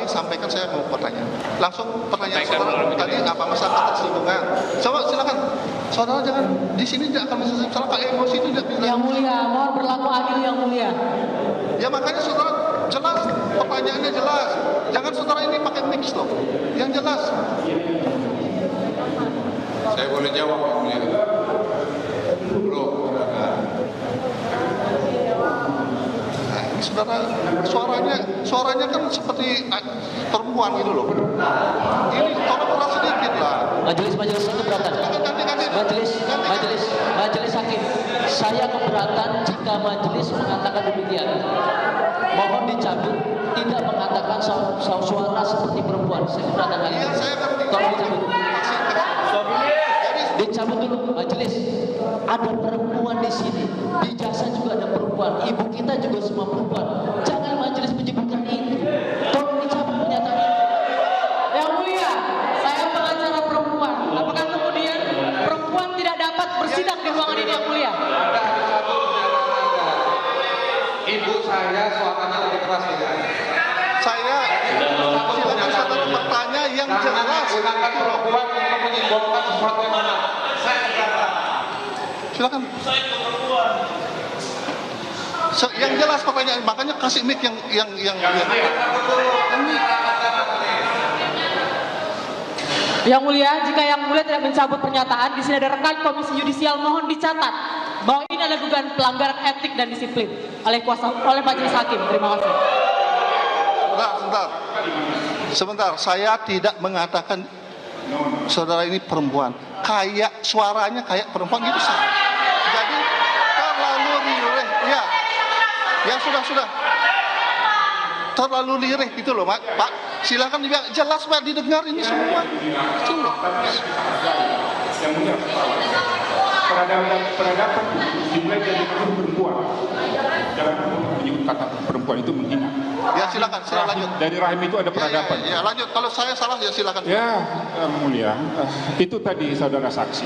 kami sampaikan, saya mau bertanya. Langsung pertanyaan saudara tadi apa masalah ketersinggungan? Coba silakan. Saudara jangan di sini tidak akan bisa salah pakai emosi itu tidak bisa. Yang mulia, mohon berlaku adil yang mulia. Ya makanya saudara jelas, pertanyaannya jelas. Jangan saudara ini pakai mix loh. Yang jelas. Saya boleh jawab Pak Mulia? Belum. Nah, ini saudara suaranya kan seperti perempuan gitu loh. Ini tolong keras sedikit lah. Majelis itu keberatan. Majelis hakim. Saya keberatan jika majelis mengatakan demikian. Mohon dicabut, tidak mengatakan suara seperti perempuan. Saya keberatan lagi. Iya, saya ngerti. Tolong dicabut. Dicabut dulu majelis. Ada perempuan di sini. Di jasa juga ada perempuan. Ibu kita juga semua perempuan. Jangan majelis menyebutkan itu. Tolong dicabut pernyataan itu. Yang mulia, saya pengacara perempuan. Apakah kemudian perempuan tidak dapat bersidang di ruangan ini yang mulia? Ada satu pernyataan Anda. Ibu saya suaranya lebih keras tidak? Saya silakan saudara bertanya yang Jangan jelas. gunakan perempuan untuk menyimbolkan sesuatu yang benar. Saya keberatan. Silakan. Yang jelas pertanyaan, makanya kasih mic yang Yang mulia, jika yang mulia tidak mencabut pernyataan, di sini ada rekan Komisi Yudisial, mohon dicatat bahwa ini adalah dugaan pelanggaran etik dan disiplin oleh majelis hakim. Terima kasih. Sebentar, saya tidak mengatakan saudara ini perempuan. Kayak suaranya kayak perempuan gitu sah. Jadi terlalu lirih, ya sudah. Terlalu lirih gitu loh, Pak. Silakan dibilang jelas Pak, didengar ini semua. Itu loh. Yang mulia, peradaban dimulai dari perempuan. Jangan menyebut kata perempuan itu menghina. Ya silakan lanjut. Dari rahim itu ada peradaban. Ya lanjut. Kalau saya salah ya silakan. Ya, yang mulia, itu tadi saudara saksi.